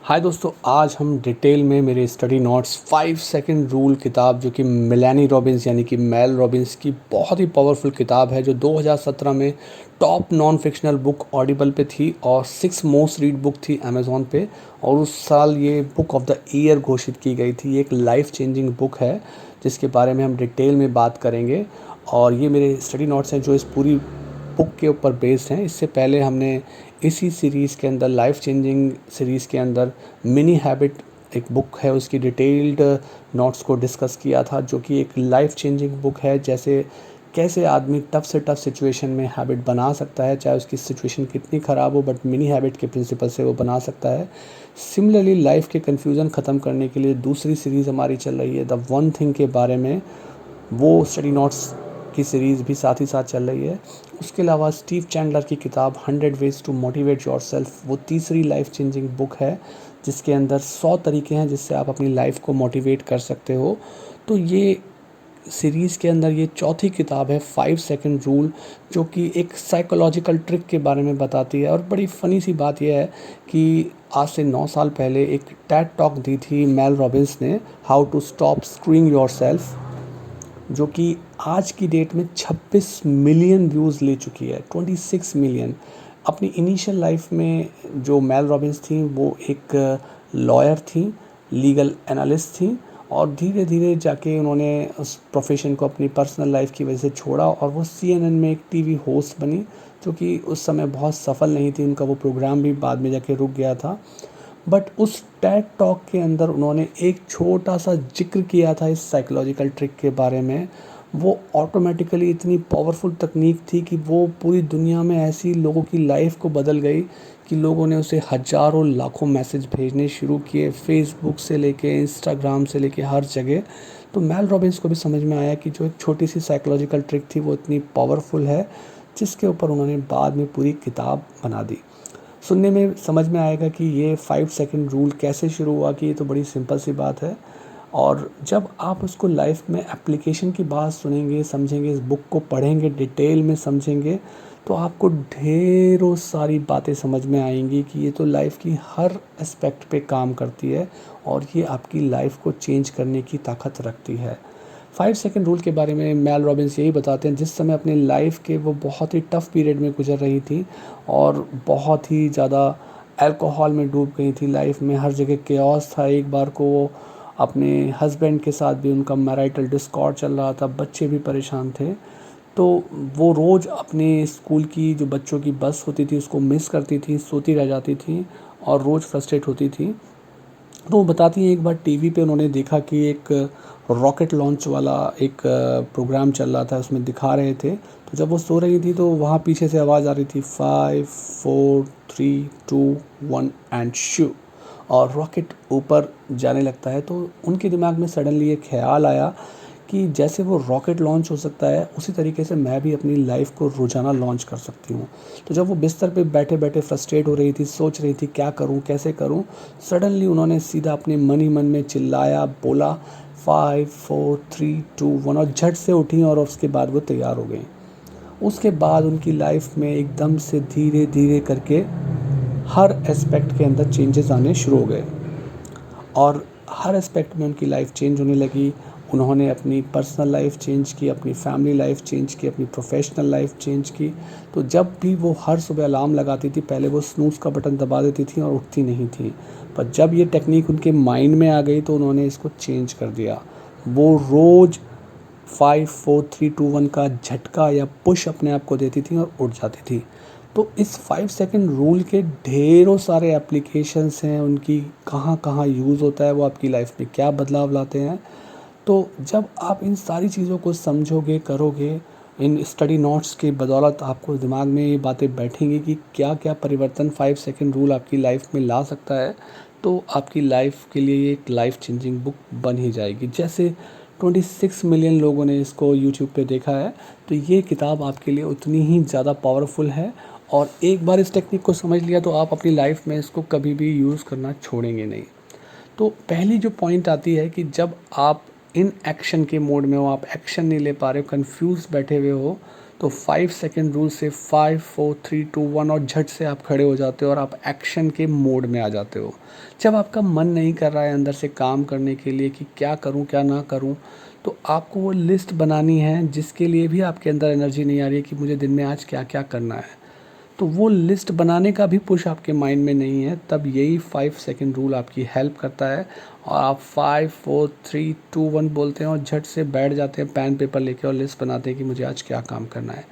हाय दोस्तों, आज हम डिटेल में मेरे स्टडी नोट्स 5 सेकंड रूल किताब जो कि मेलानी रॉबिन्स यानी कि मेल रॉबिन्स की बहुत ही पावरफुल किताब है, जो 2017 में top non fictional book Audible पे थी और 6 मोस्ट रीड बुक थी अमेज़ॉन पे। और उस साल ये बुक ऑफ द ईयर घोषित की गई थी। ये एक लाइफ चेंजिंग बुक है जिसके बारे में हम डिटेल में बात करेंगे। और ये मेरे स्टडी नोट्स हैं जो इस पूरी बुक के ऊपर बेस्ड हैं। इससे पहले हमने इसी सीरीज़ के अंदर, लाइफ चेंजिंग सीरीज़ के अंदर, मिनी हैबिट एक बुक है, उसकी डिटेल्ड नोट्स को डिस्कस किया था, जो कि एक लाइफ चेंजिंग बुक है। जैसे कैसे आदमी टफ से टफ सिचुएशन में हैबिट बना सकता है, चाहे उसकी सिचुएशन कितनी ख़राब हो, बट मिनी हैबिट के प्रिंसिपल से वो बना सकता है। सिमिलरली लाइफ के कन्फ्यूज़न ख़त्म करने के लिए दूसरी सीरीज़ हमारी चल रही है द वन थिंग के बारे में। वो स्टडी नोट्स की सीरीज़ भी साथ ही साथ चल रही है। उसके अलावा स्टीव चैंडलर की किताब 100 वेज टू मोटिवेट योरसेल्फ, वो तीसरी लाइफ चेंजिंग बुक है जिसके अंदर 100 तरीके हैं जिससे आप अपनी लाइफ को मोटिवेट कर सकते हो। तो ये सीरीज़ के अंदर ये चौथी किताब है 5 सेकंड रूल, जो कि एक साइकोलॉजिकल ट्रिक के बारे में बताती है। और बड़ी फ़नी सी बात यह है कि आज से 9 साल पहले एक टैड टॉक दी थी मेल रॉबिन्स ने, how to stop screwing yourself, जो कि आज की डेट में 26 मिलियन व्यूज़ ले चुकी है। 26 मिलियन। अपनी इनिशियल लाइफ में जो मेल रॉबिन्स थी वो एक लॉयर थी, लीगल एनालिस्ट थी, और धीरे धीरे जाके उन्होंने उस प्रोफेशन को अपनी पर्सनल लाइफ की वजह से छोड़ा और वो CNN में एक टीवी होस्ट बनी, जो कि उस समय बहुत सफल नहीं थी। उनका वो प्रोग्राम भी बाद में जाके रुक गया था। बट उस टेड टॉक के अंदर उन्होंने एक छोटा सा जिक्र किया था इस साइकोलॉजिकल ट्रिक के बारे में। वो ऑटोमेटिकली इतनी पावरफुल तकनीक थी कि वो पूरी दुनिया में ऐसी लोगों की लाइफ को बदल गई कि लोगों ने उसे हज़ारों लाखों मैसेज भेजने शुरू किए, फेसबुक से लेके इंस्टाग्राम से लेके हर जगह। तो मेल रॉबिन्स को भी समझ में आया कि जो एक छोटी सी साइकोलॉजिकल ट्रिक थी वो इतनी पावरफुल है, जिसके ऊपर उन्होंने बाद में पूरी किताब बना दी। सुनने में समझ में आएगा कि ये 5 सेकंड रूल कैसे शुरू हुआ, कि ये तो बड़ी सिंपल सी बात है। और जब आप उसको लाइफ में एप्लीकेशन की बात सुनेंगे, समझेंगे, इस बुक को पढ़ेंगे, डिटेल में समझेंगे, तो आपको ढेरों सारी बातें समझ में आएंगी कि ये तो लाइफ की हर एस्पेक्ट पे काम करती है और ये आपकी लाइफ को चेंज करने की ताकत रखती है। 5 सेकंड रूल के बारे में मेल रॉबिन्स यही बताते हैं, जिस समय अपनी लाइफ के वो बहुत ही टफ़ पीरियड में गुजर रही थी और बहुत ही ज़्यादा अल्कोहल में डूब गई थी लाइफ में, हर जगह केओस था। एक बार को वो अपने हस्बैंड के साथ भी उनका मैरिटल डिस्कॉर्ड चल रहा था, बच्चे भी परेशान थे। तो वो रोज़ अपने स्कूल की जो बच्चों की बस होती थी उसको मिस करती थी, सोती रह जाती थी और रोज़ फ्रस्ट्रेट होती थी। तो वो बताती हैं, एक बार टीवी पे उन्होंने देखा कि एक रॉकेट लॉन्च वाला एक प्रोग्राम चल रहा था, उसमें दिखा रहे थे। तो जब वो सो रही थी तो वहाँ पीछे से आवाज़ आ रही थी, 5 4 3 2 1 एंड शू, और रॉकेट ऊपर जाने लगता है। तो उनके दिमाग में सडनली ये ख्याल आया कि जैसे वो रॉकेट लॉन्च हो सकता है, उसी तरीके से मैं भी अपनी लाइफ को रोज़ाना लॉन्च कर सकती हूँ। तो जब वो बिस्तर पे बैठे बैठे फ्रस्ट्रेट हो रही थी, सोच रही थी क्या करूँ, कैसे करूँ, सडनली उन्होंने सीधा अपने मन ही मन में चिल्लाया, बोला 5 4 3 2 1, और झट से उठी और उसके बाद वो तैयार हो गई। उसके बाद उनकी लाइफ में एकदम से धीरे धीरे करके हर एस्पेक्ट के अंदर चेंजेस आने शुरू हो गए और हर एस्पेक्ट में उनकी लाइफ चेंज होने लगी। उन्होंने अपनी पर्सनल लाइफ चेंज की, अपनी फैमिली लाइफ चेंज की, अपनी प्रोफेशनल लाइफ चेंज की। तो जब भी वो हर सुबह अलार्म लगाती थी, पहले वो स्नूज़ का बटन दबा देती थी और उठती नहीं थी। पर जब ये टेक्निक उनके माइंड में आ गई तो उन्होंने इसको चेंज कर दिया। वो रोज़ 5 4 3 2 1 का झटका या पुश अपने आप को देती थी और उठ जाती थी। तो इस 5 सेकंड रूल के ढेरों सारे एप्लीकेशंस हैं, उनकी कहाँ कहाँ यूज़ होता है, वो आपकी लाइफ में क्या बदलाव लाते हैं। तो जब आप इन सारी चीज़ों को समझोगे, करोगे, इन स्टडी नोट्स के बदौलत आपको दिमाग में ये बातें बैठेंगी कि क्या क्या परिवर्तन 5 सेकंड रूल आपकी लाइफ में ला सकता है, तो आपकी लाइफ के लिए ये एक लाइफ चेंजिंग बुक बन ही जाएगी। जैसे 26 मिलियन लोगों ने इसको यूट्यूब पे देखा है, तो ये किताब आपके लिए उतनी ही ज़्यादा पावरफुल है। और एक बार इस टेक्निक को समझ लिया तो आप अपनी लाइफ में इसको कभी भी यूज़ करना छोड़ेंगे नहीं। तो पहली जो पॉइंट आती है कि जब आप इन एक्शन के मोड में हो, आप एक्शन नहीं ले पा रहे हो, कंफ्यूज बैठे हुए हो, तो 5 सेकंड रूल से 5 4 3 2 1 और झट से आप खड़े हो जाते हो और आप एक्शन के मोड में आ जाते हो। जब आपका मन नहीं कर रहा है अंदर से काम करने के लिए कि क्या करूं क्या ना करूं, तो आपको वो लिस्ट बनानी है जिसके लिए भी आपके अंदर एनर्जी नहीं आ रही है कि मुझे दिन में आज क्या क्या करना है। तो वो लिस्ट बनाने का भी पुश आपके माइंड में नहीं है, तब यही 5 सेकंड रूल आपकी हेल्प करता है और आप 5 4 3 2 1 बोलते हैं और झट से बैठ जाते हैं पेन पेपर लेके और लिस्ट बनाते हैं कि मुझे आज क्या काम करना है।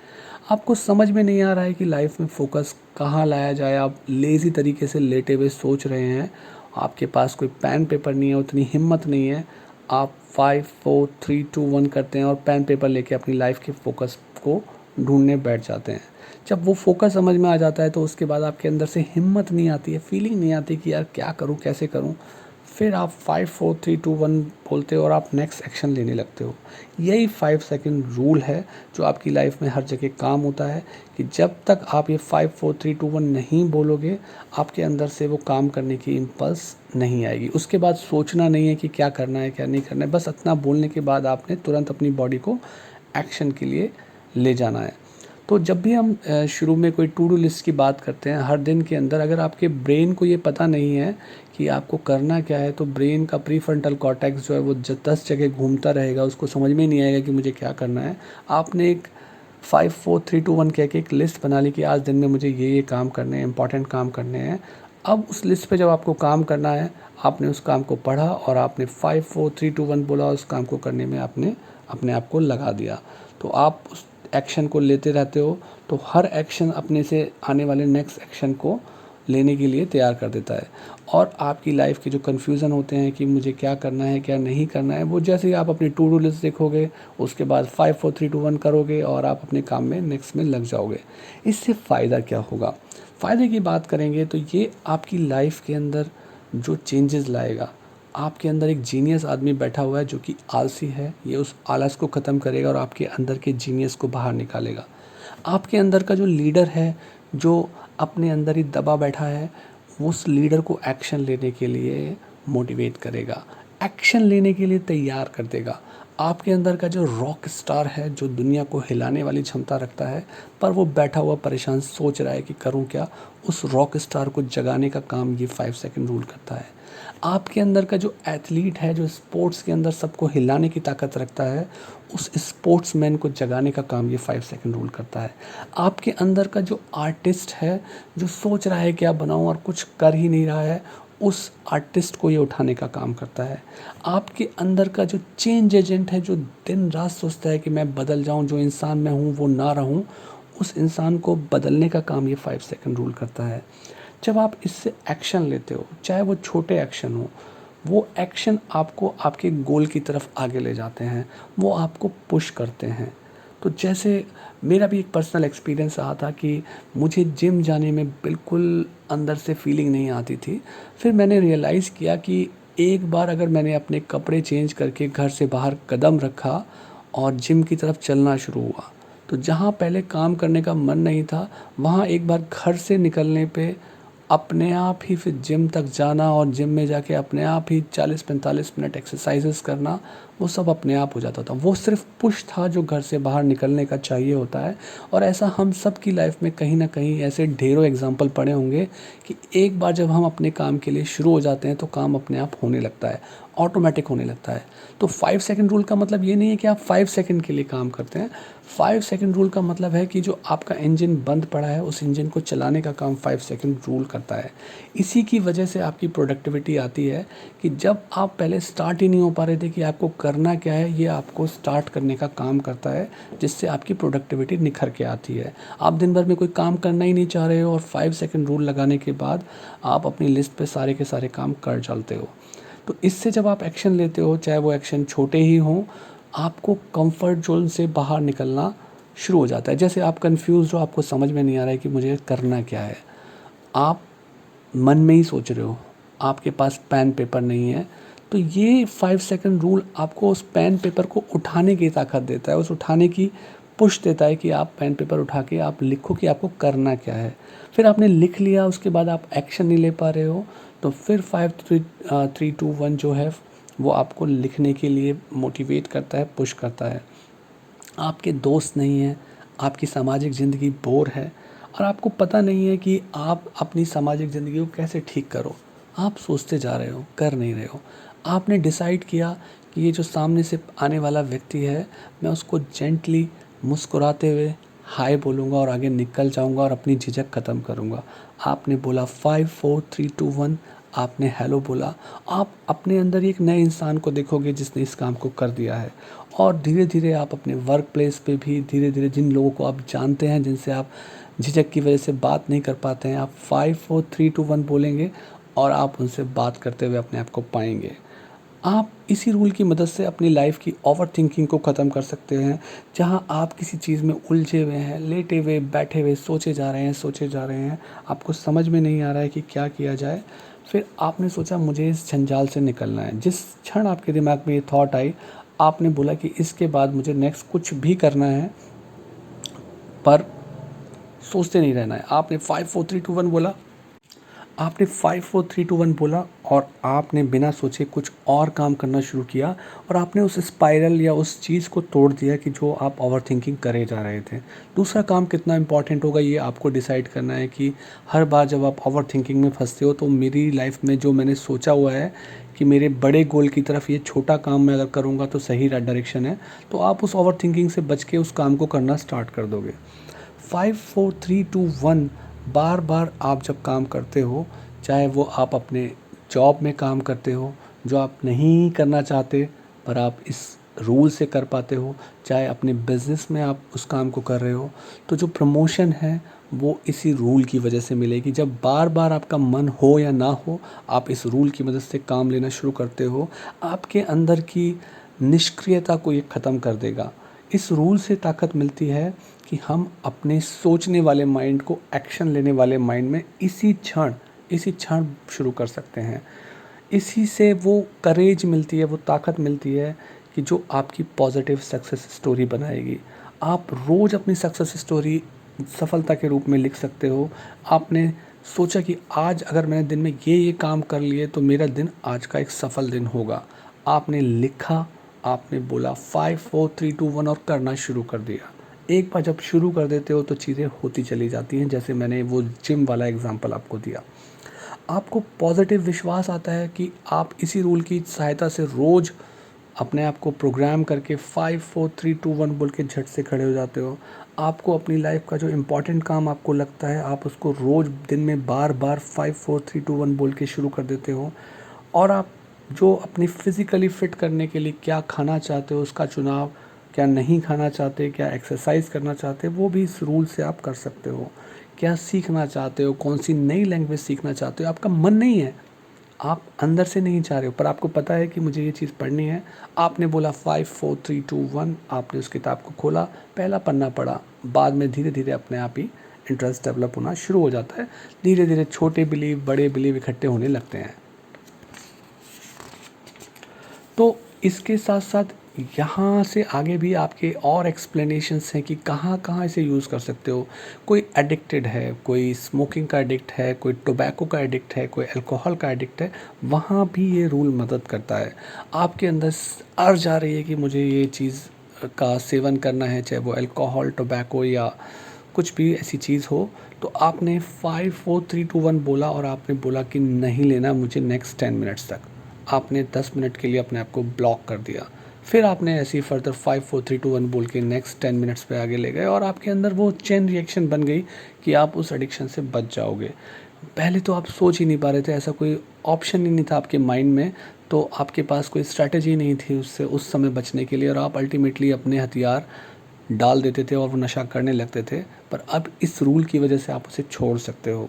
आपको समझ में नहीं आ रहा है कि लाइफ में फोकस कहाँ लाया जाए, आप लेज़ी तरीके से लेटे हुए सोच रहे हैं, आपके पास कोई पेन पेपर नहीं है, उतनी हिम्मत नहीं है, आप 5 4 3 2 1 करते हैं और पेन पेपर लेके अपनी लाइफ के फोकस को ढूंढने बैठ जाते हैं। जब वो फोकस समझ में आ जाता है तो उसके बाद आपके अंदर से हिम्मत नहीं आती है, फीलिंग नहीं आती कि यार क्या करूँ कैसे करूँ। फिर आप 5 4 3 2 1 बोलते हो और आप नेक्स्ट एक्शन लेने लगते हो। यही 5 सेकंड रूल है जो आपकी लाइफ में हर जगह काम होता है कि जब तक आप ये 5 4 3 2 1 नहीं बोलोगे, आपके अंदर से वो काम करने की इम्पल्स नहीं आएगी। उसके बाद सोचना नहीं है कि क्या करना है क्या नहीं करना है, बस इतना बोलने के बाद आपने तुरंत अपनी बॉडी को एक्शन के लिए ले जाना है। तो जब भी हम शुरू में कोई टू डू लिस्ट की बात करते हैं हर दिन के अंदर, अगर आपके ब्रेन को ये पता नहीं है कि आपको करना क्या है, तो ब्रेन का प्रीफ्रंटल कॉर्टेक्स जो है वो 10 जगह घूमता रहेगा, उसको समझ में नहीं आएगा कि मुझे क्या करना है। आपने एक 5 4 3 2 1 कह के एक लिस्ट बना ली कि आज दिन में मुझे ये काम करने हैं, इंपॉर्टेंट काम करने हैं। अब उस लिस्ट पे जब आपको काम करना है, आपने उस काम को पढ़ा और आपने 5 4 3 2 1 बोला, उस काम को करने में आपने अपने आप को लगा दिया। तो आप उस एक्शन को लेते रहते हो, तो हर एक्शन अपने से आने वाले नेक्स्ट एक्शन को लेने के लिए तैयार कर देता है। और आपकी लाइफ के जो कन्फ्यूज़न होते हैं कि मुझे क्या करना है क्या नहीं करना है, वो जैसे ही आप अपनी टू डू लिस्ट देखोगे, उसके बाद 5 4 3 2 1 करोगे और आप अपने काम में नेक्स्ट में लग जाओगे। इससे फ़ायदा क्या होगा? फ़ायदे की बात करेंगे तो ये आपकी लाइफ के अंदर जो चेंजेस लाएगा, आपके अंदर एक जीनियस आदमी बैठा हुआ है जो कि आलसी है, ये उस आलस को ख़त्म करेगा और आपके अंदर के जीनियस को बाहर निकालेगा। आपके अंदर का जो लीडर है, जो अपने अंदर ही दबा बैठा है, उस लीडर को एक्शन लेने के लिए मोटिवेट करेगा, एक्शन लेने के लिए तैयार कर देगा। आपके अंदर का जो रॉक स्टार है, जो दुनिया को हिलाने वाली क्षमता रखता है, पर वो बैठा हुआ परेशान सोच रहा है कि करूं क्या, उस रॉक स्टार को जगाने का काम ये 5 सेकंड रूल करता है। आपके अंदर का जो एथलीट है, जो स्पोर्ट्स के अंदर सबको हिलाने की ताकत रखता है, उस स्पोर्ट्समैन को जगाने का काम ये 5 सेकंड रूल करता है। आपके अंदर का जो आर्टिस्ट है, जो सोच रहा है क्या बनाऊं और कुछ कर ही नहीं रहा है, उस आर्टिस्ट को ये उठाने का काम करता है। आपके अंदर का जो चेंज एजेंट है, जो दिन रात सोचता है कि मैं बदल जाऊं, जो इंसान मैं हूं वो ना रहूं, उस इंसान को बदलने का काम ये 5 सेकंड रूल करता है। जब आप इससे एक्शन लेते हो, चाहे वो छोटे एक्शन हो, वो एक्शन आपको आपके गोल की तरफ आगे ले जाते हैं, वो आपको पुश करते हैं। तो जैसे मेरा भी एक पर्सनल एक्सपीरियंस रहा था कि मुझे जिम जाने में बिल्कुल अंदर से फीलिंग नहीं आती थी। फिर मैंने रियलाइज़ किया कि एक बार अगर मैंने अपने कपड़े चेंज करके घर से बाहर कदम रखा और जिम की तरफ चलना शुरू हुआ, तो जहाँ पहले काम करने का मन नहीं था, वहाँ एक बार घर से निकलने पे अपने आप ही फिर जिम तक जाना और जिम में जाके अपने आप ही 40-45 मिनट एक्सरसाइजेस करना, वो सब अपने आप हो जाता था। वो सिर्फ पुश था जो घर से बाहर निकलने का चाहिए होता है। और ऐसा हम सब की लाइफ में कहीं ना कहीं ऐसे ढेरों एग्जाम्पल पड़े होंगे कि एक बार जब हम अपने काम के लिए शुरू हो जाते हैं तो काम अपने आप होने लगता है, ऑटोमेटिक होने लगता है। तो 5 सेकंड रूल का मतलब ये नहीं है कि आप 5 सेकंड के लिए काम करते हैं। 5 सेकंड रूल का मतलब है कि जो आपका इंजन बंद पड़ा है, उस इंजन को चलाने का काम 5 सेकंड रूल करता है। इसी की वजह से आपकी प्रोडक्टिविटी आती है कि जब आप पहले स्टार्ट ही नहीं हो पा रहे थे कि आपको करना क्या है, ये आपको स्टार्ट करने का काम करता है, जिससे आपकी प्रोडक्टिविटी निखर के आती है। आप दिन भर में कोई काम करना ही नहीं चाह रहे हो और 5 सेकंड रूल लगाने के बाद आप अपनी लिस्ट पे सारे के सारे काम कर चलते हो। तो इससे जब आप एक्शन लेते हो, चाहे वो एक्शन छोटे ही हों, आपको कंफर्ट जोन से बाहर निकलना शुरू हो जाता है। जैसे आप कंफ्यूज हो, आपको समझ में नहीं आ रहा है कि मुझे करना क्या है, आप मन में ही सोच रहे हो, आपके पास पेन पेपर नहीं है, तो ये 5 सेकंड रूल आपको उस पेन पेपर को उठाने की ताकत देता है, उस उठाने की पुश देता है कि आप पेन पेपर उठा के आप लिखो कि आपको करना क्या है। फिर आपने लिख लिया, उसके बाद आप एक्शन नहीं ले पा रहे हो, तो फिर 5 3 2 1 जो है वो आपको लिखने के लिए मोटिवेट करता है, पुश करता है। आपके दोस्त नहीं हैं, आपकी सामाजिक ज़िंदगी बोर है और आपको पता नहीं है कि आप अपनी सामाजिक ज़िंदगी को कैसे ठीक करो। आप सोचते जा रहे हो, कर नहीं रहे हो। आपने डिसाइड किया कि ये जो सामने से आने वाला व्यक्ति है, मैं उसको जेंटली मुस्कुराते हुए हाय बोलूँगा और आगे निकल जाऊँगा और अपनी झिझक ख़त्म करूँगा। आपने बोला 5 4 3 2 1, आपने हेलो बोला। आप अपने अंदर एक नए इंसान को देखोगे जिसने इस काम को कर दिया है। और धीरे धीरे आप अपने वर्क प्लेस पे भी धीरे धीरे जिन लोगों को आप जानते हैं, जिनसे आप झिझक की वजह से बात नहीं कर पाते हैं, आप 5 4 3 2 1 बोलेंगे और आप उनसे बात करते हुए अपने आप को पाएंगे। आप इसी रूल की मदद से अपनी लाइफ की ओवर थिंकिंग को ख़त्म कर सकते हैं। जहाँ आप किसी चीज़ में उलझे हुए हैं, लेटे हुए, बैठे हुए, सोचे जा रहे हैं, सोचे जा रहे हैं, आपको समझ में नहीं आ रहा है कि क्या किया जाए। फिर आपने सोचा मुझे इस जंजाल से निकलना है। जिस क्षण आपके दिमाग में ये थॉट आई, आपने बोला कि इसके बाद मुझे नेक्स्ट कुछ भी करना है, पर सोचते नहीं रहना है। आपने 5 4 3 2 1 बोला। आपने 5 4 3 2 1 बोला और आपने बिना सोचे कुछ और काम करना शुरू किया और आपने उस स्पाइरल या उस चीज़ को तोड़ दिया कि जो आप ओवर थिंकिंग करे जा रहे थे। दूसरा काम कितना इंपॉर्टेंट होगा ये आपको डिसाइड करना है कि हर बार जब आप ओवर थिंकिंग में फंसते हो तो मेरी लाइफ में जो मैंने सोचा हुआ है कि मेरे बड़े गोल की तरफ ये छोटा काम मैं अगर करूँगा तो सही डायरेक्शन है, तो आप उस ओवर थिंकिंग से बच के उस काम को करना स्टार्ट कर दोगे। 5 4 3 2 1 बार बार आप जब काम करते हो, चाहे वो आप अपने जॉब में काम करते हो जो आप नहीं करना चाहते पर आप इस रूल से कर पाते हो, चाहे अपने बिजनेस में आप उस काम को कर रहे हो, तो जो प्रमोशन है वो इसी रूल की वजह से मिलेगी। जब बार बार आपका मन हो या ना हो, आप इस रूल की मदद से काम लेना शुरू करते हो, आपके अंदर की निष्क्रियता को ये ख़त्म कर देगा। इस रूल से ताकत मिलती है कि हम अपने सोचने वाले माइंड को एक्शन लेने वाले माइंड में इसी क्षण शुरू कर सकते हैं। इसी से वो करेज मिलती है, वो ताकत मिलती है कि जो आपकी पॉजिटिव सक्सेस स्टोरी बनाएगी। आप रोज़ अपनी सक्सेस स्टोरी सफलता के रूप में लिख सकते हो। आपने सोचा कि आज अगर मैंने दिन में ये काम कर लिए तो मेरा दिन आज का एक सफल दिन होगा। आपने लिखा, आपने बोला 5 4 3 2 1 और करना शुरू कर दिया। एक बार जब शुरू कर देते हो तो चीज़ें होती चली जाती हैं, जैसे मैंने वो जिम वाला एग्जांपल आपको दिया। आपको पॉजिटिव विश्वास आता है कि आप इसी रूल की सहायता से रोज़ अपने आप को प्रोग्राम करके 5 4 3 2 1 बोल के झट से खड़े हो जाते हो। आपको अपनी लाइफ का जो इम्पोर्टेंट काम आपको लगता है, आप उसको रोज़ दिन में बार बार 5 4 3 2 1 बोल के शुरू कर देते हो। और आप जो अपनी फ़िज़िकली फ़िट करने के लिए क्या खाना चाहते हो उसका चुनाव, क्या नहीं खाना चाहते, क्या एक्सरसाइज करना चाहते, वो भी इस रूल से आप कर सकते हो। क्या सीखना चाहते हो, कौन सी नई लैंग्वेज सीखना चाहते हो, आपका मन नहीं है, आप अंदर से नहीं चाह रहे हो पर आपको पता है कि मुझे ये चीज़ पढ़नी है। आपने बोला 5 4 3 2 1, आपने उस किताब को खोला, पहला पन्ना पढ़ा, बाद में धीरे धीरे अपने आप ही इंटरेस्ट डेवलप होना शुरू हो जाता है। धीरे धीरे छोटे बिलीव, बड़े बिलीव इकट्ठे होने लगते हैं। तो इसके साथ साथ यहाँ से आगे भी आपके और एक्सप्लेनेशंस हैं कि कहाँ कहाँ इसे यूज़ कर सकते हो। कोई एडिक्टेड है, कोई स्मोकिंग का एडिक्ट है, कोई टोबैको का एडिक्ट है, कोई अल्कोहल का एडिक्ट है, वहाँ भी ये रूल मदद करता है। आपके अंदर अर्ज आ रही है कि मुझे ये चीज़ का सेवन करना है, चाहे वो अल्कोहल, टोबैको या कुछ भी ऐसी चीज़ हो, तो आपने 5 4 3 2 1 बोला और आपने बोला कि नहीं लेना मुझे नेक्स्ट 10 मिनट्स तक। आपने 10 मिनट के लिए अपने आप को ब्लॉक कर दिया। फिर आपने ऐसे ही फर्दर 5 4 3 2 1 बोल के नेक्स्ट 10 मिनट्स पे आगे ले गए और आपके अंदर वो चेन रिएक्शन बन गई कि आप उस एडिक्शन से बच जाओगे। पहले तो आप सोच ही नहीं पा रहे थे, ऐसा कोई ऑप्शन ही नहीं था आपके माइंड में, तो आपके पास कोई स्ट्रैटेजी नहीं थी उससे उस समय बचने के लिए और आप अल्टीमेटली अपने हथियार डाल देते थे और वो नशा करने लगते थे। पर अब इस रूल की वजह से आप उसे छोड़ सकते हो।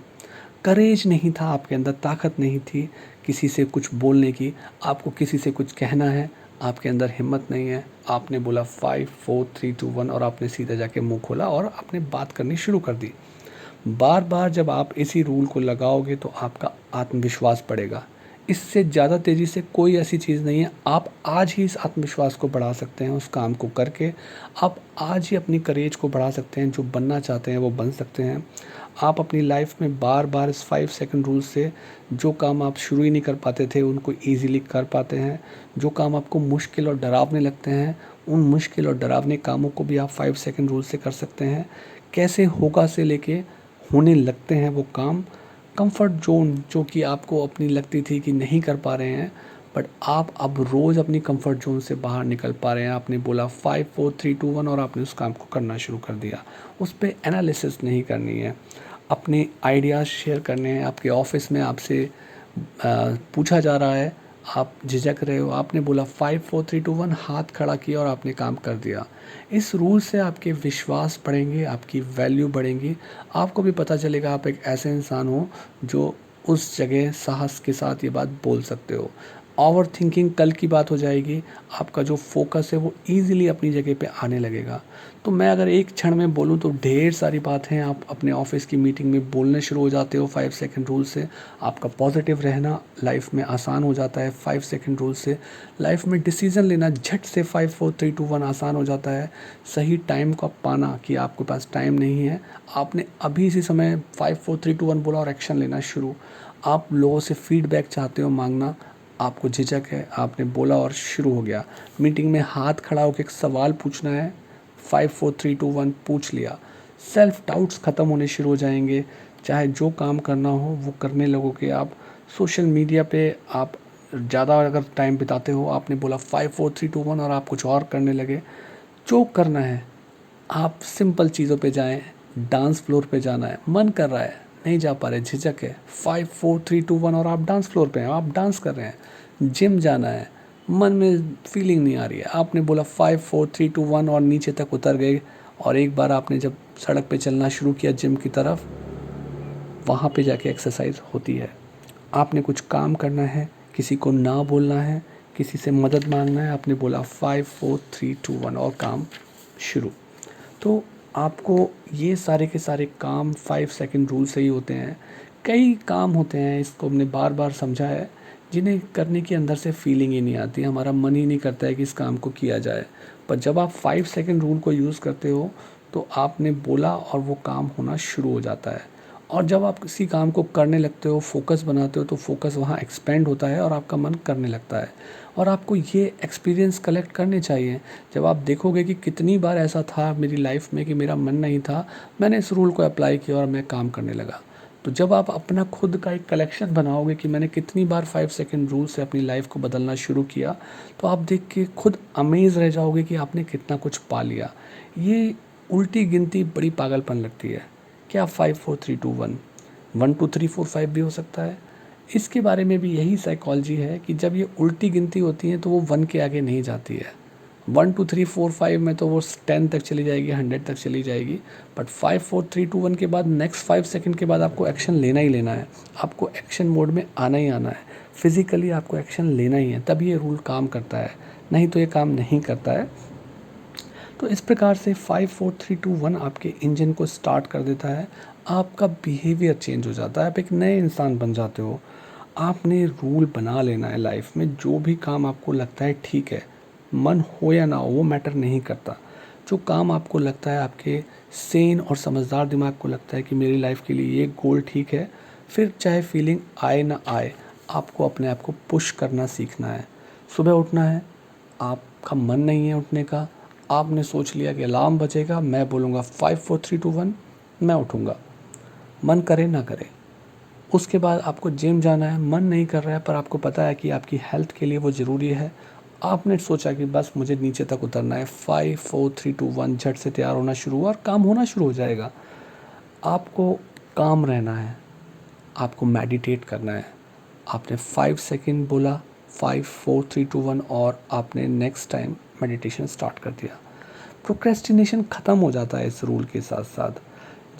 करेज नहीं था आपके अंदर, ताकत नहीं थी किसी से कुछ बोलने की, आपको किसी से कुछ कहना है, आपके अंदर हिम्मत नहीं है। आपने बोला 5 4 3 2 1 और आपने सीधा जाके मुंह खोला और आपने बात करनी शुरू कर दी। बार बार जब आप इसी रूल को लगाओगे तो आपका आत्मविश्वास बढ़ेगा। इससे ज़्यादा तेज़ी से कोई ऐसी चीज़ नहीं है। आप आज ही इस आत्मविश्वास को बढ़ा सकते हैं उस काम को करके। आप आज ही अपनी करेज को बढ़ा सकते हैं, जो बनना चाहते हैं वो बन सकते हैं। आप अपनी लाइफ में बार बार इस 5 सेकंड रूल से जो काम आप शुरू ही नहीं कर पाते थे उनको ईज़िली कर पाते हैं। जो काम आपको मुश्किल और डरावने लगते हैं उन मुश्किल और डरावने कामों को भी आप 5 सेकंड रूल से कर सकते हैं। कैसे होगा से लेके होने लगते हैं वो काम। कंफर्ट जोन जो कि आपको अपनी लगती थी कि नहीं कर पा रहे हैं, बट आप अब रोज़ अपनी कंफर्ट जोन से बाहर निकल पा रहे हैं। आपने बोला 5 4 3 2 1 और आपने उस काम को करना शुरू कर दिया। उस पे एनालिसिस नहीं करनी है, अपने आइडियाज़ शेयर करने हैं। आपके ऑफिस में आपसे पूछा जा रहा है, आप झिझक रहे हो, आपने बोला 5 4 3 2 1, हाथ खड़ा किया और आपने काम कर दिया। इस रूल से आपके विश्वास बढ़ेंगे, आपकी वैल्यू बढ़ेंगी। आपको भी पता चलेगा आप एक ऐसे इंसान हो जो उस जगह साहस के साथ ये बात बोल सकते हो। ओवर थिंकिंग कल की बात हो जाएगी। आपका जो फोकस है वो ईज़िली अपनी जगह पे आने लगेगा। तो मैं अगर एक क्षण में बोलूँ तो ढेर सारी बातें आप अपने ऑफिस की मीटिंग में बोलने शुरू हो जाते हो 5 सेकंड रूल से। आपका पॉजिटिव रहना लाइफ में आसान हो जाता है 5 सेकंड रूल से। लाइफ में डिसीज़न लेना झट से 5 4 3 2 1 आसान हो जाता है। सही टाइम का पाना कि आपके पास टाइम नहीं है, आपने अभी इसी समय 5 4 3 2 1 बोला और एक्शन लेना शुरू। आप लोगों से फीडबैक चाहते हो मांगना, आपको झिझक है, आपने बोला और शुरू हो गया। मीटिंग में हाथ खड़ा होकर एक सवाल पूछना है, 5 4 3 2 1 पूछ लिया। सेल्फ डाउट्स ख़त्म होने शुरू हो जाएंगे। चाहे जो काम करना हो वो करने लगोगे आप। सोशल मीडिया पे आप ज़्यादा अगर टाइम बिताते हो, आपने बोला 5 4 3 2 1 और आप कुछ और करने लगे। जो करना है आप सिंपल चीज़ों पे जाएं। डांस फ्लोर पे जाना है, मन कर रहा है, नहीं जा पा रहे, झिझक है, 5 4 3 2 1 और आप डांस फ्लोर पे हैं, आप डांस कर रहे हैं। जिम जाना है, मन में फीलिंग नहीं आ रही है, आपने बोला 5 4 3 2 1 और नीचे तक उतर गए। और एक बार आपने जब सड़क पे चलना शुरू किया जिम की तरफ, वहाँ पे जाके एक्सरसाइज होती है। आपने कुछ काम करना है, किसी को ना बोलना है, किसी से मदद मांगना है, आपने बोला 5 4 3 2 1 और काम शुरू। तो आपको ये सारे के सारे काम 5 सेकंड रूल से ही होते हैं। कई काम होते हैं, इसको हमने बार बार समझा है, जिन्हें करने की अंदर से फीलिंग ही नहीं आती, हमारा मन ही नहीं करता है कि इस काम को किया जाए। पर जब आप 5 सेकंड रूल को यूज़ करते हो तो आपने बोला और वो काम होना शुरू हो जाता है। और जब आप किसी काम को करने लगते हो, फोकस बनाते हो, तो फोकस वहाँ एक्सपेंड होता है और आपका मन करने लगता है। और आपको ये एक्सपीरियंस कलेक्ट करने चाहिए। जब आप देखोगे कि कितनी बार ऐसा था मेरी लाइफ में कि मेरा मन नहीं था, मैंने इस रूल को अप्लाई किया और मैं काम करने लगा। तो जब आप अपना खुद का एक कलेक्शन बनाओगे कि मैंने कितनी बार 5 सेकंड रूल से अपनी लाइफ को बदलना शुरू किया, तो आप देख के खुद अमेज़ रह जाओगे कि आपने कितना कुछ पा लिया। ये उल्टी गिनती बड़ी पागलपन लगती है। क्या 5 4 3 2 1 1 2 3 4 5 भी हो सकता है? इसके बारे में भी यही साइकोलॉजी है कि जब ये उल्टी गिनती होती है तो वो 1 के आगे नहीं जाती है। 1 2 3 4 5 में तो वो 10 तक चली जाएगी, 100 तक चली जाएगी। बट 5 4 3 2 1 के बाद नेक्स्ट 5 सेकंड के बाद आपको एक्शन लेना ही लेना है। आपको एक्शन मोड में आना ही आना है। फिज़िकली आपको एक्शन लेना ही है, तब ये रूल काम करता है, नहीं तो ये काम नहीं करता है। तो इस प्रकार से 5 4 3 2 1 आपके इंजन को स्टार्ट कर देता है। आपका बिहेवियर चेंज हो जाता है, आप एक नए इंसान बन जाते हो। आपने रूल बना लेना है लाइफ में, जो भी काम आपको लगता है ठीक है, मन हो या ना हो वो मैटर नहीं करता। जो काम आपको लगता है, आपके सेन और समझदार दिमाग को लगता है कि मेरी लाइफ के लिए ये गोल ठीक है, फिर चाहे फीलिंग आए ना आए, आपको अपने आप को पुश करना सीखना है। सुबह उठना है, आपका मन नहीं है उठने का, आपने सोच लिया कि अलार्म बजेगा, मैं बोलूँगा 5 4 3 2 1, मैं उठूँगा, मन करे ना करे। उसके बाद आपको जिम जाना है, मन नहीं कर रहा है पर आपको पता है कि आपकी हेल्थ के लिए वो ज़रूरी है। आपने सोचा कि बस मुझे नीचे तक उतरना है, 5 4 3 2 1 झट से तैयार होना शुरू हुआ और काम होना शुरू हो जाएगा। आपको काम रहना है, आपको मेडिटेट करना है। आपने 5 सेकंड बोला, 5 4 3 2 1 और आपने नेक्स्ट टाइम मेडिटेशन स्टार्ट कर दिया। प्रोक्रेस्टिनेशन ख़त्म हो जाता है इस रूल के साथ साथ।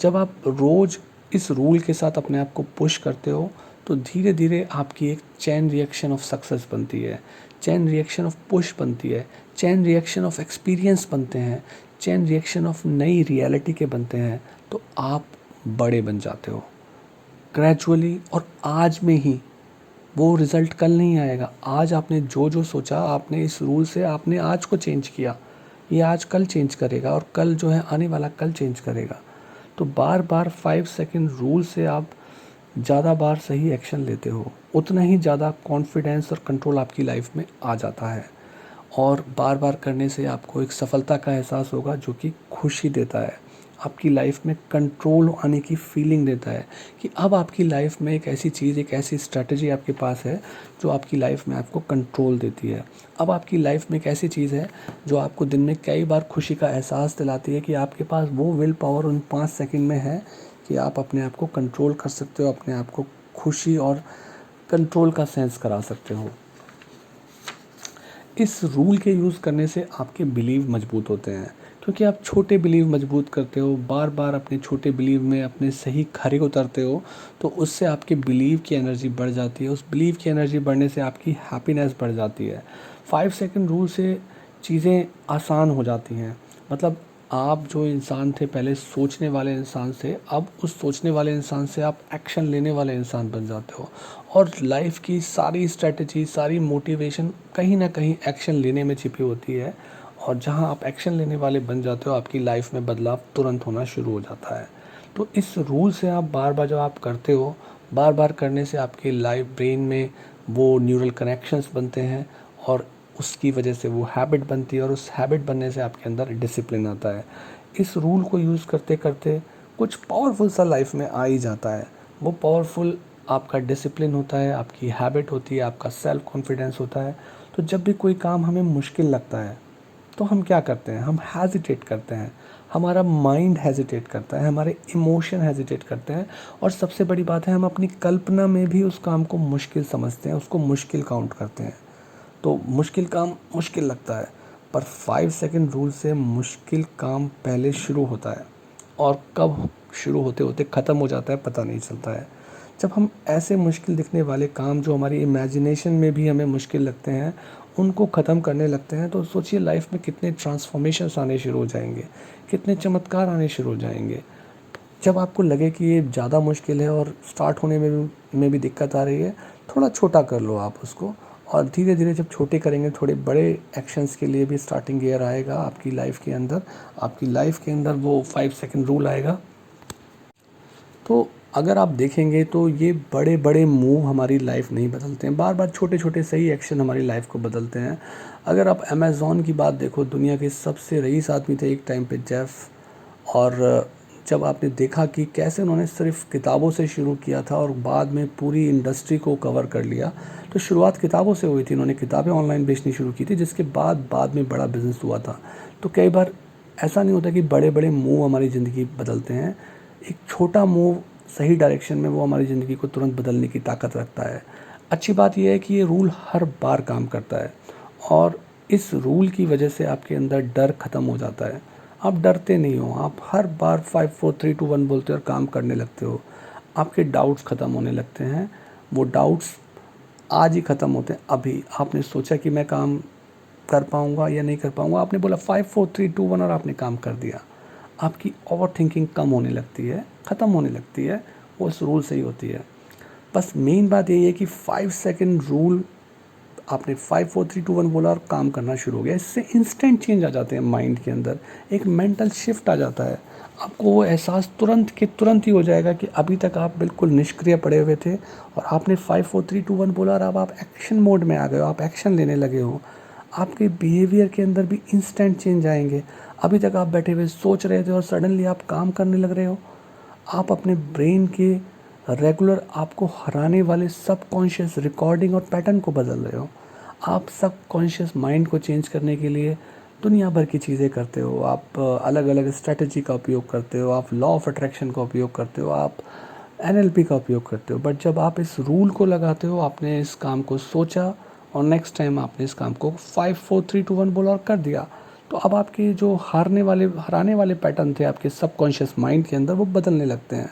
जब आप रोज़ इस रूल के साथ अपने आप को पुश करते हो तो धीरे धीरे आपकी एक चैन रिएक्शन ऑफ सक्सेस बनती है, चैन रिएक्शन ऑफ पुश बनती है, चैन रिएक्शन ऑफ एक्सपीरियंस बनते हैं, चैन रिएक्शन ऑफ नई रियलिटी के बनते हैं। तो आप बड़े बन जाते हो ग्रेजुअली और आज में ही। वो रिज़ल्ट कल नहीं आएगा। आज आपने जो जो सोचा, आपने इस रूल से आपने आज को चेंज किया, ये आज कल चेंज करेगा और कल जो है आने वाला कल चेंज करेगा। तो बार बार 5 सेकंड रूल से आप ज़्यादा बार सही एक्शन लेते हो, उतना ही ज़्यादा कॉन्फिडेंस और कंट्रोल आपकी लाइफ में आ जाता है। और बार बार करने से आपको एक सफलता का एहसास होगा जो कि खुशी देता है, आपकी लाइफ में कंट्रोल आने की फीलिंग देता है कि अब आपकी लाइफ में एक ऐसी चीज़, एक ऐसी स्ट्रैटेजी आपके पास है जो आपकी लाइफ में आपको कंट्रोल देती है। अब आपकी लाइफ में एक ऐसी चीज़ है जो आपको दिन में कई बार खुशी का एहसास दिलाती है कि आपके पास वो विल पावर उन 5 सेकंड में है कि आप अपने आप को कंट्रोल कर सकते हो, अपने आप को खुशी और कंट्रोल का सेंस करा सकते हो। इस रूल के यूज़ करने से आपके बिलीव मजबूत होते हैं, क्योंकि आप छोटे बिलीव मजबूत करते हो, बार बार अपने छोटे बिलीव में अपने सही खरे उतरते हो, तो उससे आपके बिलीव की एनर्जी बढ़ जाती है। उस बिलीव की एनर्जी बढ़ने से आपकी हैप्पीनेस बढ़ जाती है। 5 सेकंड रूल से चीज़ें आसान हो जाती हैं। मतलब आप जो इंसान थे पहले सोचने वाले इंसान से, अब उस सोचने वाले इंसान से आप एक्शन लेने वाले इंसान बन जाते हो। और लाइफ की सारी स्ट्रेटजी, सारी मोटिवेशन कहीं ना कहीं एक्शन लेने में छिपी होती है। और जहां आप एक्शन लेने वाले बन जाते हो, आपकी लाइफ में बदलाव तुरंत होना शुरू हो जाता है। तो इस रूल से आप बार बार जब आप करते हो, बार बार करने से आपकी लाइफ ब्रेन में वो न्यूरल कनेक्शंस बनते हैं और उसकी वजह से वो हैबिट बनती है, और उस हैबिट बनने से आपके अंदर डिसिप्लिन आता है। इस रूल को यूज़ करते करते कुछ पावरफुल सा लाइफ में आ ही जाता है। वो पावरफुल आपका डिसिप्लिन होता है, आपकी हैबिट होती है, आपका सेल्फ कॉन्फिडेंस होता है। तो जब भी कोई काम हमें मुश्किल लगता है तो हम क्या करते हैं, हम हेजिटेट करते हैं, हमारा माइंड हेजिटेट करता है, हमारे इमोशन हेजिटेट करते हैं, और सबसे बड़ी बात है हम अपनी कल्पना में भी उस काम को मुश्किल समझते हैं, उसको मुश्किल काउंट करते हैं। तो मुश्किल काम मुश्किल लगता है, पर 5 सेकंड रूल से मुश्किल काम पहले शुरू होता है और कब शुरू होते होते ख़त्म हो जाता है पता नहीं चलता है। जब हम ऐसे मुश्किल दिखने वाले काम जो हमारी इमेजिनेशन में भी हमें मुश्किल लगते हैं, उनको ख़त्म करने लगते हैं, तो सोचिए लाइफ में कितने ट्रांसफॉर्मेशंस आने शुरू हो जाएंगे, कितने चमत्कार आने शुरू हो जाएंगे। जब आपको लगे कि ये ज़्यादा मुश्किल है और स्टार्ट होने में भी दिक्कत आ रही है, थोड़ा छोटा कर लो आप उसको, और धीरे धीरे जब छोटे करेंगे, थोड़े बड़े एक्शंस के लिए भी स्टार्टिंग ईयर आएगा आपकी लाइफ के अंदर। आपकी लाइफ के अंदर वो 5 सेकंड रूल आएगा। तो अगर आप देखेंगे तो ये बड़े बड़े मूव हमारी लाइफ नहीं बदलते हैं, बार बार छोटे छोटे सही एक्शन हमारी लाइफ को बदलते हैं। अगर आप अमेज़ॉन की बात देखो, दुनिया के सबसे रईस आदमी थे एक टाइम पे जेफ। और जब आपने देखा कि कैसे उन्होंने सिर्फ किताबों से शुरू किया था और बाद में पूरी इंडस्ट्री को कवर कर लिया, तो शुरुआत किताबों से हुई थी, उन्होंने किताबें ऑनलाइन बेचनी शुरू की थी, जिसके बाद में बड़ा बिजनेस हुआ था। तो कई बार ऐसा नहीं होता कि बड़े बड़े मूव हमारी ज़िंदगी बदलते हैं, एक छोटा मूव सही डायरेक्शन में वो हमारी ज़िंदगी को तुरंत बदलने की ताकत रखता है। अच्छी बात यह है कि ये रूल हर बार काम करता है, और इस रूल की वजह से आपके अंदर डर ख़त्म हो जाता है। आप डरते नहीं हो, आप हर बार 5 4 3 2 1 बोलते हो और काम करने लगते हो। आपके डाउट्स ख़त्म होने लगते हैं। वो डाउट्स आज ही ख़त्म होते हैं। अभी आपने सोचा कि मैं काम कर पाऊँगा या नहीं कर पाऊँगा, आपने बोला 5 4 3 2 1 और आपने काम कर दिया। आपकी ओवर थिंकिंग कम होने लगती है, ख़त्म होने लगती है, वो उस रूल से ही होती है। बस मेन बात यही है कि 5 सेकंड रूल, आपने 5 4 3 2 1 बोला और काम करना शुरू हो गया, इससे इंस्टेंट चेंज आ जाते हैं माइंड के अंदर, एक मेंटल शिफ्ट आ जाता है। आपको वो एहसास तुरंत के तुरंत ही हो जाएगा कि अभी तक आप बिल्कुल निष्क्रिय पड़े हुए थे और आपने 5 4 3 2 1 बोला और अब आप एक्शन मोड में आ गए हो, आप एक्शन लेने लगे हो। आपके बिहेवियर के अंदर भी इंस्टेंट चेंज आएंगे। अभी तक आप बैठे हुए सोच रहे थे और सडनली आप काम करने लग रहे हो। आप अपने ब्रेन के रेगुलर आपको हराने वाले सबकॉन्शियस रिकॉर्डिंग और पैटर्न को बदल रहे हो। आप सबकॉन्शियस माइंड को चेंज करने के लिए दुनिया भर की चीज़ें करते हो। आप अलग अलग स्ट्रेटजी का उपयोग करते हो, आप लॉ ऑफ अट्रैक्शन का उपयोग करते हो, आप एनएलपी का उपयोग करते हो। बट जब आप इस रूल को लगाते हो, आपने इस काम को सोचा और नेक्स्ट टाइम आपने इस काम को 5 4 3 2 1 बोला और कर दिया, तो अब आपके जो हराने वाले पैटर्न थे आपके सबकॉन्शियस माइंड के अंदर, वो बदलने लगते हैं।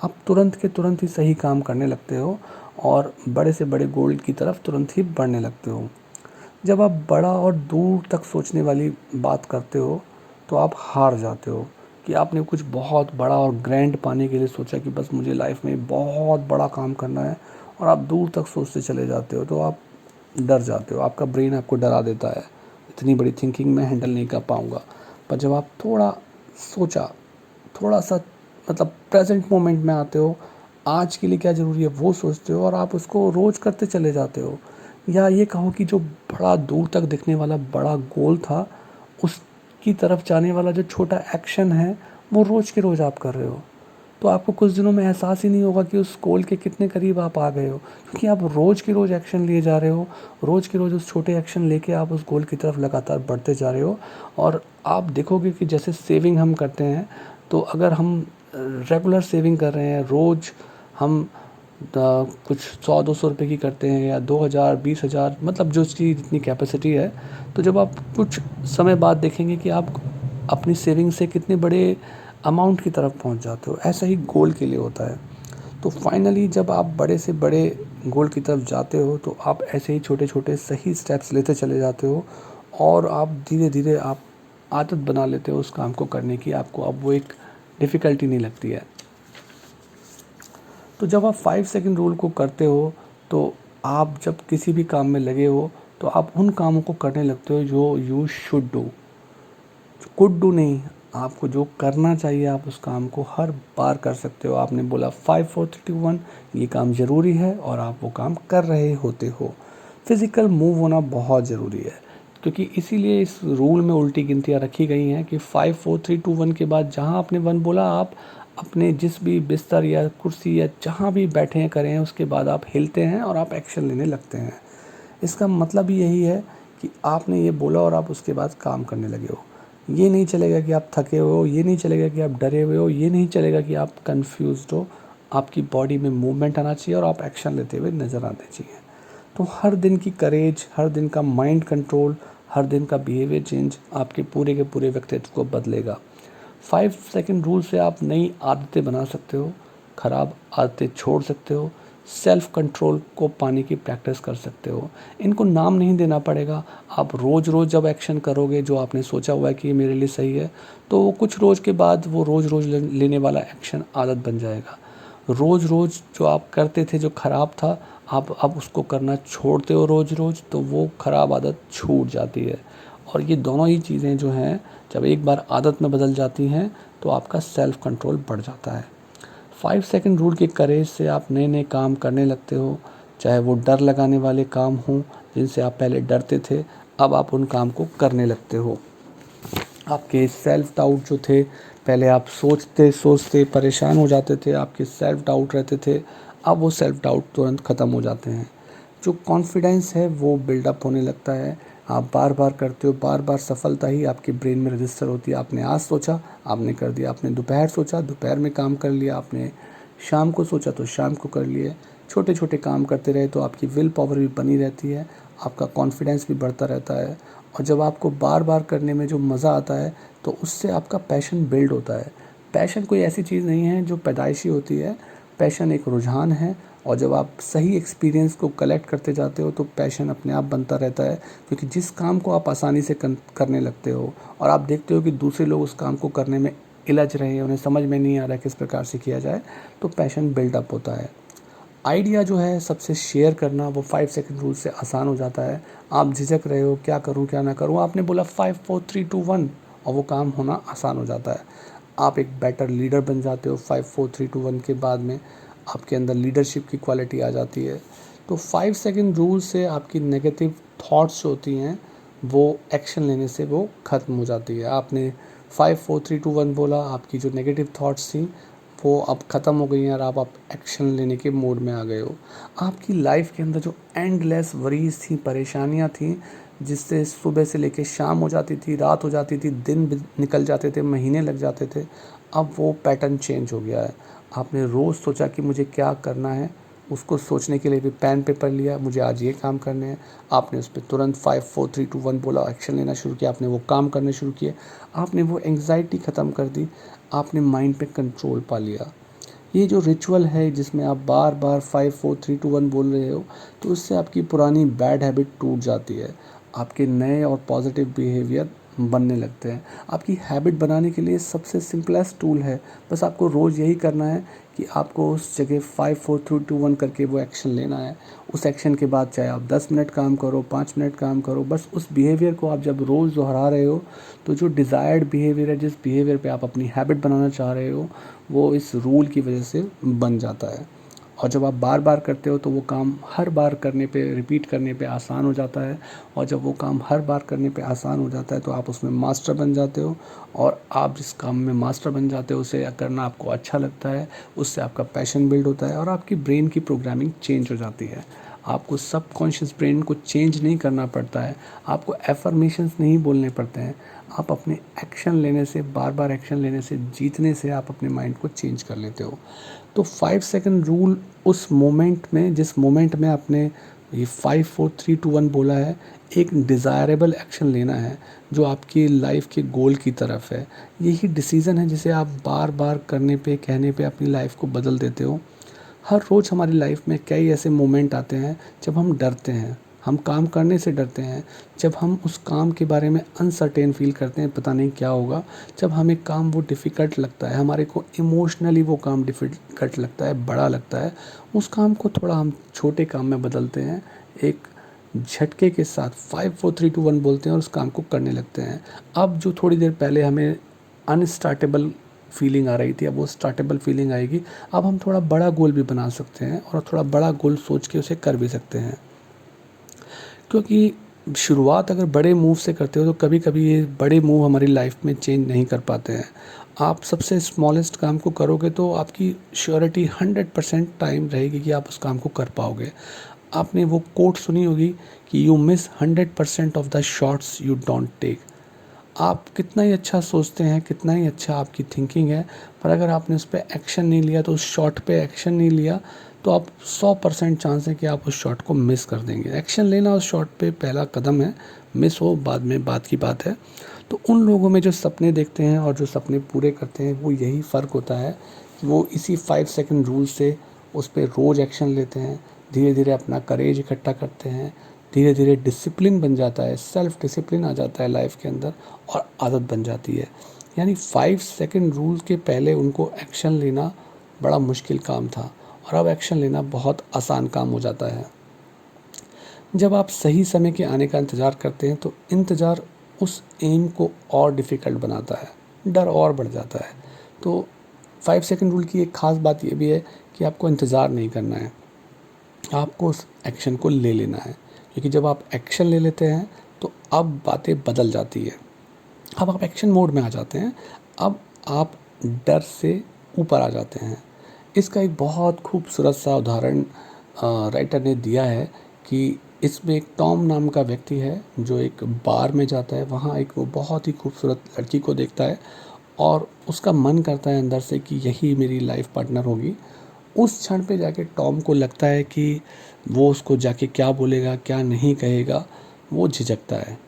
आप तुरंत के तुरंत ही सही काम करने लगते हो और बड़े से बड़े गोल की तरफ तुरंत ही बढ़ने लगते हो। जब आप बड़ा और दूर तक सोचने वाली बात करते हो तो आप हार जाते हो कि आपने कुछ बहुत बड़ा और ग्रैंड पाने के लिए सोचा कि बस मुझे लाइफ में बहुत बड़ा काम करना है, और आप दूर तक सोचते चले जाते हो, तो आप डर जाते हो। आपका ब्रेन आपको डरा देता है, इतनी बड़ी थिंकिंग मैं हैंडल नहीं कर पाऊँगा। पर जब आप थोड़ा सोचा, थोड़ा सा मतलब प्रेजेंट मोमेंट में आते हो, आज के लिए क्या ज़रूरी है वो सोचते हो और आप उसको रोज़ करते चले जाते हो, या ये कहो कि जो बड़ा दूर तक दिखने वाला बड़ा गोल था, उसकी तरफ जाने वाला जो छोटा एक्शन है, वो रोज़ के रोज़ आप कर रहे हो। तो आपको कुछ दिनों में एहसास ही नहीं होगा कि उस गोल के कितने करीब आप आ गए हो, क्योंकि आप रोज़ के रोज़ एक्शन लिए जा रहे हो। रोज़ के रोज़ उस छोटे एक्शन लेके आप उस गोल की तरफ लगातार बढ़ते जा रहे हो। और आप देखोगे कि जैसे सेविंग हम करते हैं, तो अगर हम रेगुलर सेविंग कर रहे हैं, रोज़ हम कुछ 100-200 रुपए की करते हैं, या 2000 20,000, मतलब जो उसकी जितनी कैपेसिटी है, तो जब आप कुछ समय बाद देखेंगे कि आप अपनी सेविंग से कितने बड़े अमाउंट की तरफ पहुंच जाते हो। ऐसा ही गोल के लिए होता है। तो फाइनली जब आप बड़े से बड़े गोल की तरफ जाते हो, तो आप ऐसे ही छोटे छोटे सही स्टेप्स लेते चले जाते हो, और आप धीरे धीरे आप आदत बना लेते हो उस काम को करने की। आपको अब वो एक डिफ़िकल्टी नहीं लगती है। तो जब आप 5 सेकंड रूल को करते हो, तो आप जब किसी भी काम में लगे हो, तो आप उन कामों को करने लगते हो जो you should do, could do नहीं। आपको जो करना चाहिए आप उस काम को हर बार कर सकते हो। आपने बोला 5 4 3 2 1, ये काम ज़रूरी है, और आप वो काम कर रहे होते हो। फिज़िकल मूव होना बहुत ज़रूरी है, क्योंकि इसीलिए इस रूल में उल्टी गिनतियाँ रखी गई हैं कि 5 4 3 2 1 के बाद जहाँ आपने 1 बोला, आप अपने जिस भी बिस्तर या कुर्सी या जहाँ भी बैठे हैं करें, उसके बाद आप हिलते हैं और आप एक्शन लेने लगते हैं। इसका मतलब ही यही है कि आपने ये बोला और आप उसके बाद काम करने लगे हो। ये नहीं चलेगा कि आप थके हुए हो, ये नहीं चलेगा कि आप डरे हुए हो, ये नहीं चलेगा कि आप कंफ्यूज्ड हो। आपकी बॉडी में मूवमेंट आना चाहिए और आप एक्शन लेते हुए नज़र आने चाहिए। तो हर दिन की करेज, हर दिन का माइंड कंट्रोल, हर दिन का बिहेवियर चेंज आपके पूरे के पूरे व्यक्तित्व को बदलेगा। 5 सेकंड रूल से आप नई आदतें बना सकते हो, खराब आदतें छोड़ सकते हो, सेल्फ कंट्रोल को पाने की प्रैक्टिस कर सकते हो। इनको नाम नहीं देना पड़ेगा। आप रोज़ रोज़ जब एक्शन करोगे, जो आपने सोचा हुआ है कि ये मेरे लिए सही है, तो कुछ रोज़ के बाद वो रोज़ रोज़ लेने वाला एक्शन आदत बन जाएगा। रोज़ रोज़ जो आप करते थे जो ख़राब था, आप अब उसको करना छोड़ते हो रोज़ रोज़, तो वो ख़राब आदत छूट जाती है। और ये दोनों ही चीज़ें जो हैं, जब एक बार आदत में बदल जाती हैं, तो आपका सेल्फ कंट्रोल बढ़ जाता है। 5 सेकंड रूल के करेज से आप नए नए काम करने लगते हो, चाहे वो डर लगाने वाले काम हों जिनसे आप पहले डरते थे, अब आप उन काम को करने लगते हो। आपके सेल्फ डाउट जो थे, पहले आप सोचते सोचते परेशान हो जाते थे, आपके सेल्फ डाउट रहते थे, अब वो सेल्फ डाउट तुरंत ख़त्म हो जाते हैं। जो कॉन्फिडेंस है वो बिल्डअप होने लगता है। आप बार बार करते हो, बार बार सफलता ही आपके ब्रेन में रजिस्टर होती है। आपने आज सोचा, आपने कर दिया। आपने दोपहर सोचा, दोपहर में काम कर लिया। आपने शाम को सोचा तो शाम को कर लिए। छोटे छोटे काम करते रहे तो आपकी विल पावर भी बनी रहती है, आपका कॉन्फिडेंस भी बढ़ता रहता है। और जब आपको बार बार करने में जो मज़ा आता है, तो उससे आपका पैशन बिल्ड होता है। पैशन कोई ऐसी चीज़ नहीं है जो पैदाइशी होती है। पैशन एक रुझान है, और जब आप सही एक्सपीरियंस को कलेक्ट करते जाते हो, तो पैशन अपने आप बनता रहता है। क्योंकि जिस काम को आप आसानी से करने लगते हो, और आप देखते हो कि दूसरे लोग उस काम को करने में इलझ रहे हैं, उन्हें समझ में नहीं आ रहा है किस प्रकार से किया जाए, तो पैशन बिल्डअप होता है। आइडिया जो है सबसे शेयर करना, वो 5 सेकंड रूल से आसान हो जाता है। आप झिझक रहे हो, क्या करूं क्या ना करूं, आपने बोला 5 4 3 2 1, और वो काम होना आसान हो जाता है। आप एक बेटर लीडर बन जाते हो 5 4 3 2 1 के बाद में। आपके अंदर लीडरशिप की क्वालिटी आ जाती है। तो 5 सेकंड रूल से आपकी नेगेटिव थॉट्स जो होती हैं, वो एक्शन लेने से वो ख़त्म हो जाती है। आपने 5 4 3 2 1 बोला, आपकी जो नेगेटिव थॉट्स थी वो अब ख़त्म हो गई हैं, और आप एक्शन लेने के मोड में आ गए हो। आपकी लाइफ के अंदर जो एंडलेस वरीज थी, परेशानियां थी, जिससे सुबह से लेके शाम हो जाती थी, रात हो जाती थी, दिन निकल जाते थे, महीने लग जाते थे, अब वो पैटर्न चेंज हो गया है। आपने रोज़ सोचा कि मुझे क्या करना है, उसको सोचने के लिए भी पेन पेपर लिया, मुझे आज ये काम करने हैं। आपने उस पर तुरंत 5 4 3 2 1 बोला, एक्शन लेना शुरू किया, आपने वो काम करने शुरू किए। आपने वो एंग्जाइटी ख़त्म कर दी, आपने माइंड पे कंट्रोल पा लिया। ये जो रिचुअल है जिसमें आप बार बार 5 4 3 2 1 बोल रहे हो, तो उससे आपकी पुरानी बैड हैबिट टूट जाती है। आपके नए और पॉजिटिव बिहेवियर बनने लगते हैं। आपकी हैबिट बनाने के लिए सबसे सिंपलेस्ट टूल है, बस आपको रोज़ यही करना है कि आपको उस जगह 5 4 3 2 1 करके वो एक्शन लेना है। उस एक्शन के बाद चाहे आप 10 मिनट काम करो, 5 मिनट काम करो, बस उस बिहेवियर को आप जब रोज़ दोहरा रहे हो, तो जो डिज़ायर्ड बिहेवियर है, जिस बिहेवियर पे आप अपनी हैबिट बनाना चाह रहे हो, वो इस रूल की वजह से बन जाता है। और जब आप बार बार करते हो तो वो काम हर बार करने पे, रिपीट करने पे आसान हो जाता है। और जब वो काम हर बार करने पे आसान हो जाता है तो आप उसमें मास्टर बन जाते हो। और आप जिस काम में मास्टर बन जाते हो उसे करना आपको अच्छा लगता है, उससे आपका पैशन बिल्ड होता है और आपकी ब्रेन की प्रोग्रामिंग चेंज हो जाती है। आपको सबकॉन्शियस ब्रेन को चेंज नहीं करना पड़ता है, आपको एफर्मेशंस नहीं बोलने पड़ते हैं। आप अपने एक्शन लेने से, बार बार एक्शन लेने से, जीतने से आप अपने माइंड को चेंज कर लेते हो। तो 5 सेकंड रूल उस मोमेंट में, जिस मोमेंट में आपने ये 5 4 3 2 1 बोला है, एक डिज़ायरेबल एक्शन लेना है जो आपकी लाइफ के गोल की तरफ है। यही डिसीज़न है जिसे आप बार बार करने पे, कहने पे अपनी लाइफ को बदल देते हो। हर रोज़ हमारी लाइफ में कई ऐसे मोमेंट आते हैं जब हम डरते हैं, हम काम करने से डरते हैं, जब हम उस काम के बारे में अनसर्टेन फील करते हैं, पता नहीं क्या होगा, जब हमें काम वो डिफ़िकल्ट लगता है, हमारे को इमोशनली वो काम डिफ़िकल्ट लगता है, बड़ा लगता है। उस काम को थोड़ा हम छोटे काम में बदलते हैं, एक झटके के साथ 5 4 3 2 1 बोलते हैं और उस काम को करने लगते हैं। अब जो थोड़ी देर पहले हमें अनस्टार्टेबल फीलिंग आ रही थी, अब वो स्टार्टेबल फीलिंग आएगी। अब हम थोड़ा बड़ा गोल भी बना सकते हैं और थोड़ा बड़ा गोल सोच के उसे कर भी सकते हैं। क्योंकि शुरुआत अगर बड़े मूव से करते हो तो कभी कभी ये बड़े मूव हमारी लाइफ में चेंज नहीं कर पाते हैं। आप सबसे स्मॉलेस्ट काम को करोगे तो आपकी श्योरिटी 100% टाइम रहेगी कि आप उस काम को कर पाओगे। आपने वो कोट सुनी होगी कि you miss 100% of the shots you don't take. आप कितना ही अच्छा सोचते हैं, कितना ही अच्छा आपकी थिंकिंग है, पर अगर आपने उस पर एक्शन नहीं लिया, तो उस शॉट पे एक्शन नहीं लिया, तो आप 100% चांस है कि आप उस शॉट को मिस कर देंगे। एक्शन लेना उस शॉट पे पहला कदम है, मिस हो बाद में बात की बात है। तो उन लोगों में जो सपने देखते हैं और जो सपने पूरे करते हैं, वो यही फ़र्क होता है कि वो इसी 5 सेकंड रूल से उस पर रोज़ एक्शन लेते हैं, धीरे धीरे अपना करेज इकट्ठा करते हैं, धीरे धीरे डिसिप्लिन बन जाता है, सेल्फ डिसिप्लिन आ जाता है लाइफ के अंदर और आदत बन जाती है। यानी 5 सेकंड रूल के पहले उनको एक्शन लेना बड़ा मुश्किल काम था और अब एक्शन लेना बहुत आसान काम हो जाता है। जब आप सही समय के आने का इंतज़ार करते हैं तो इंतज़ार उस एम को और डिफ़िकल्ट बनाता है, डर और बढ़ जाता है। तो 5 सेकंड रूल की एक ख़ास बात ये भी है कि आपको इंतज़ार नहीं करना है, आपको उस एक्शन को ले लेना है। क्योंकि जब आप एक्शन ले लेते हैं तो अब बातें बदल जाती है, अब आप एक्शन मोड में आ जाते हैं, अब आप डर से ऊपर आ जाते हैं। इसका एक बहुत खूबसूरत सा उदाहरण राइटर ने दिया है कि इसमें एक टॉम नाम का व्यक्ति है जो एक बार में जाता है, वहाँ एक वो बहुत ही खूबसूरत लड़की को देखता है और उसका मन करता है अंदर से कि यही मेरी लाइफ पार्टनर होगी। उस क्षण पे जाके टॉम को लगता है कि वो उसको जाके क्या बोलेगा, क्या नहीं कहेगा, वो झिझकता है।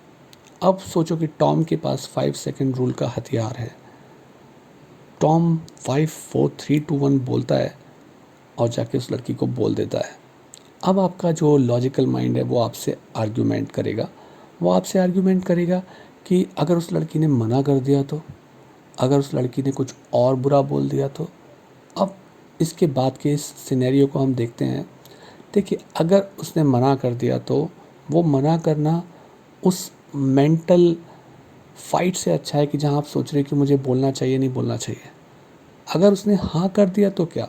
अब सोचो कि टॉम के पास 5 सेकंड रूल का हथियार है। टॉम 5 4 3 2 1 बोलता है और जाके उस लड़की को बोल देता है। अब आपका जो लॉजिकल माइंड है वो आपसे आर्ग्यूमेंट करेगा, वो आपसे आर्ग्यूमेंट करेगा कि अगर उस लड़की ने मना कर दिया तो, अगर उस लड़की ने कुछ और बुरा बोल दिया तो। अब इसके बाद के इस सिनेरियो को हम देखते हैं। देखिए, अगर उसने मना कर दिया तो वो मना करना उस मेंटल फाइट से अच्छा है कि जहाँ आप सोच रहे हैं कि मुझे बोलना चाहिए, नहीं बोलना चाहिए। अगर उसने हाँ कर दिया तो क्या?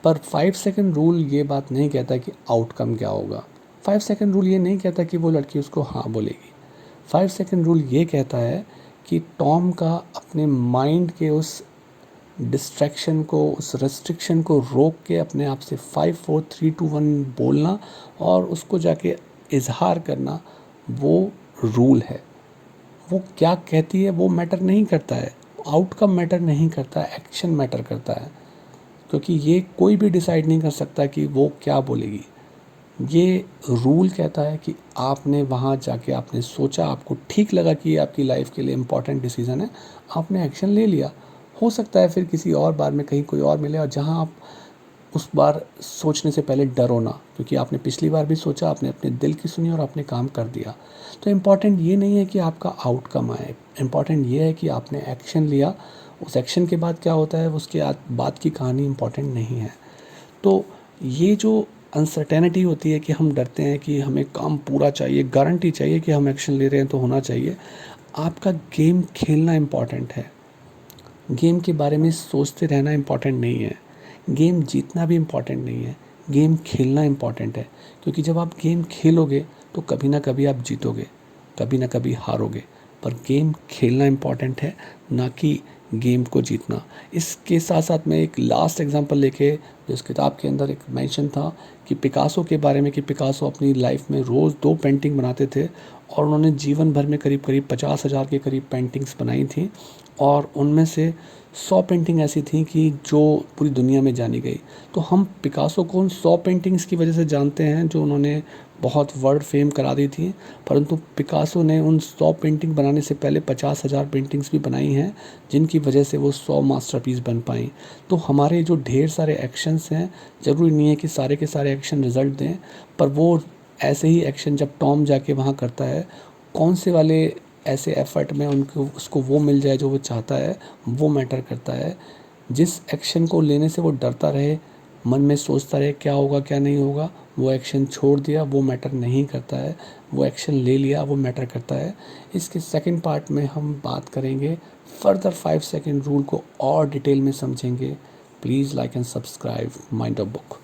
पर 5 सेकंड रूल ये बात नहीं कहता कि आउटकम क्या होगा। 5 सेकंड रूल ये नहीं कहता कि वो लड़की उसको हाँ बोलेगी। 5 सेकंड रूल ये कहता है कि टॉम का अपने माइंड के उस डिस्ट्रैक्शन को, उस रेस्ट्रिक्शन को रोक के अपने आप से 5 4 3 2 1 बोलना और उसको जाके इजहार करना, वो रूल है। वो क्या कहती है वो मैटर नहीं करता है, आउटकम मैटर नहीं करता, एक्शन मैटर करता है। क्योंकि ये कोई भी डिसाइड नहीं कर सकता कि वो क्या बोलेगी। ये रूल कहता है कि आपने वहाँ जाके आपने सोचा, आपको ठीक लगा कि ये आपकी लाइफ के लिए इम्पॉर्टेंट डिसीज़न है, आपने एक्शन ले लिया। हो सकता है फिर किसी और बार में कहीं कोई और मिले और जहाँ आप उस बार सोचने से पहले डरो ना, क्योंकि आपने पिछली बार भी सोचा, आपने अपने दिल की सुनी और आपने काम कर दिया। तो इम्पॉर्टेंट ये नहीं है कि आपका आउटकम आए, इम्पॉर्टेंट ये है कि आपने एक्शन लिया। उस एक्शन के बाद क्या होता है उसके बाद की कहानी इम्पॉर्टेंट नहीं है। तो ये जो अनसर्टेनिटी होती है कि हम डरते हैं कि हमें काम पूरा चाहिए, गारंटी चाहिए कि हम एक्शन ले रहे हैं तो होना चाहिए, आपका गेम खेलना इम्पॉर्टेंट है। गेम के बारे में सोचते रहना इम्पॉर्टेंट नहीं है। गेम जीतना भी इम्पॉर्टेंट नहीं है, गेम खेलना इम्पॉर्टेंट है। क्योंकि जब आप गेम खेलोगे तो कभी ना कभी आप जीतोगे, कभी ना कभी हारोगे, पर गेम खेलना इम्पॉर्टेंट है, ना कि गेम को जीतना। इसके साथ साथ मैं एक लास्ट एग्जांपल लेके, जो इस किताब के अंदर एक मेंशन था कि पिकासो के बारे में, कि पिकासो अपनी लाइफ में रोज़ 2 पेंटिंग बनाते थे और उन्होंने जीवन भर में करीब करीब 50,000 के करीब पेंटिंग्स बनाई थी और उनमें से 100 पेंटिंग ऐसी थी कि जो पूरी दुनिया में जानी गई। तो हम पिकासो को उन 100 पेंटिंग्स की वजह से जानते हैं जो उन्होंने बहुत वर्ल्ड फेम करा दी थी, परंतु पिकासो ने उन 100 पेंटिंग बनाने से पहले 50,000 पेंटिंग्स भी बनाई हैं, जिनकी वजह से वो 100 मास्टरपीस बन पाई। तो हमारे जो ढेर सारे एक्शंस हैं, ज़रूरी नहीं है कि सारे के सारे एक्शन रिजल्ट दें, पर वो ऐसे ही एक्शन जब टॉम जाके वहाँ करता है, कौन से वाले ऐसे एफर्ट में उनको उसको वो मिल जाए जो वो चाहता है, वो मैटर करता है। जिस एक्शन को लेने से वो डरता रहे, मन में सोचता रहे क्या होगा क्या नहीं होगा, वो एक्शन छोड़ दिया, वो मैटर नहीं करता है। वो एक्शन ले लिया, वो मैटर करता है। इसके सेकंड पार्ट में हम बात करेंगे, फर्दर 5 सेकंड रूल को और डिटेल में समझेंगे। Please like and subscribe mind of book.